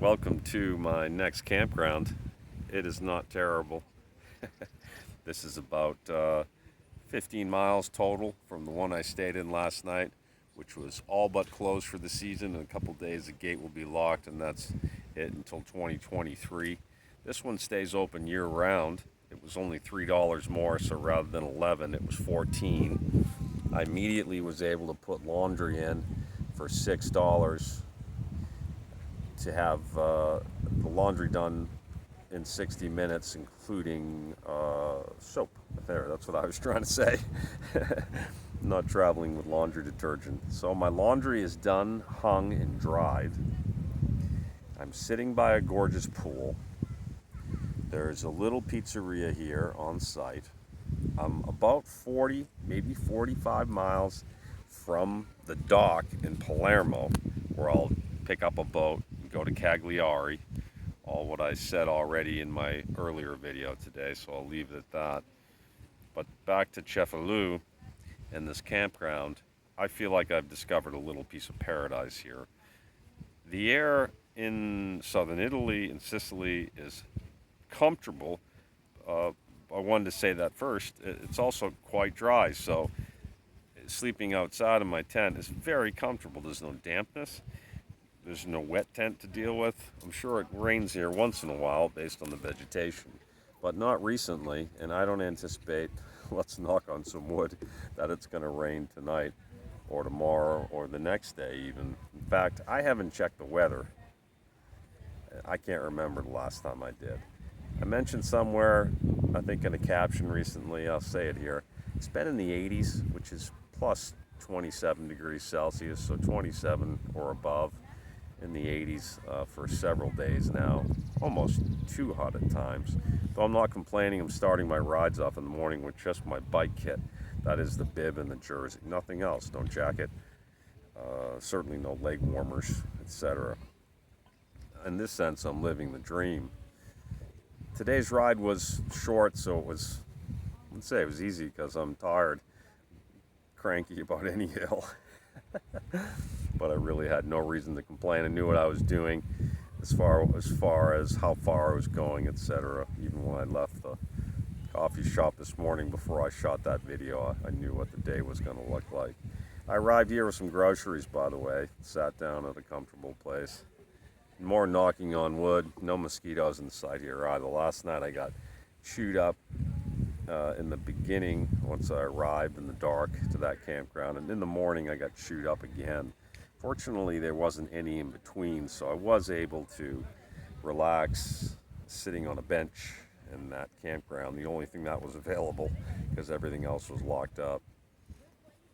Welcome to my next campground. It is not terrible. This is about 15 miles total from the one I stayed in last night, which was all but closed for the season. In a couple days, the gate will be locked, and that's it until 2023. This one stays open year round. It was only $3 more, so rather than 11, it was 14. I immediately was able to put laundry in for $6 to have the laundry done in 60 minutes, including soap. There, that's what I was trying to say. Not traveling with laundry detergent. So my laundry is done, hung, and dried. I'm sitting by a gorgeous pool. There's a little pizzeria here on site. I'm about 40, maybe 45 miles from the dock in Palermo, where I'll pick up a boat and go to Cagliari. All what I said already in my earlier video today, so I'll leave it at that. But back to Cefalù and this campground, I feel like I've discovered a little piece of paradise here. The air in southern Italy and Sicily is comfortable. I wanted to say that first. It's also quite dry, so sleeping outside in my tent is very comfortable. There's no dampness. There's no wet tent to deal with. I'm sure it rains here once in a while based on the vegetation, but not recently, and I don't anticipate, let's knock on some wood, that it's going to rain tonight or tomorrow or the next day even. In fact, I haven't checked the weather. I can't remember the last time I did. I mentioned somewhere, I think in a caption recently, I'll say it here, it's been in the 80s, which is plus 27 degrees Celsius, so 27 or above in the 80s for several days now, almost too hot at times. Though I'm not complaining, I'm starting my rides off in the morning with just my bike kit. That is the bib and the jersey, nothing else, no jacket, certainly no leg warmers, etc. In this sense, I'm living the dream. Today's ride was short, so it was, let's say it was easy because I'm tired, cranky about any hill. But I really had no reason to complain. I knew what I was doing as far as how far I was going, etc. Even when I left the coffee shop this morning before I shot that video, I knew what the day was going to look like. I arrived here with some groceries, by the way. Sat down at a comfortable place. More knocking on wood. No mosquitoes in sight here either. Last night I got chewed up in the beginning once I arrived in the dark to that campground, and in the morning I got chewed up again. Fortunately, there wasn't any in between, so I was able to relax sitting on a bench in that campground, the only thing that was available because everything else was locked up.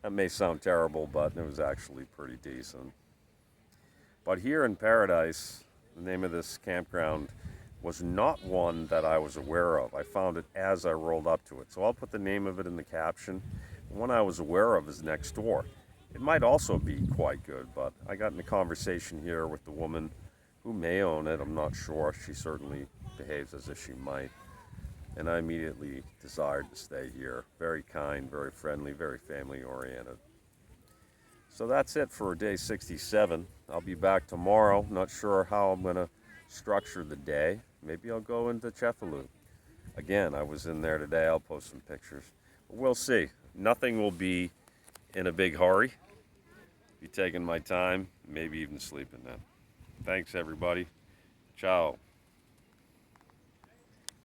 That may sound terrible, but it was actually pretty decent. But here in Paradise, the name of this campground was not one that I was aware of. I found it as I rolled up to it. So I'll put the name of it in the caption. The one I was aware of is next door. It might also be quite good, but I got in a conversation here with the woman who may own it. I'm not sure. She certainly behaves as if she might. And I immediately desired to stay here. Very kind, very friendly, very family oriented. So that's it for day 67. I'll be back tomorrow. Not sure how I'm going to structure the day. Maybe I'll go into Cefalù. Again, I was in there today. I'll post some pictures. But we'll see. Nothing will be in a big hurry. Be taking my time, maybe even sleeping then. Thanks, everybody. Ciao.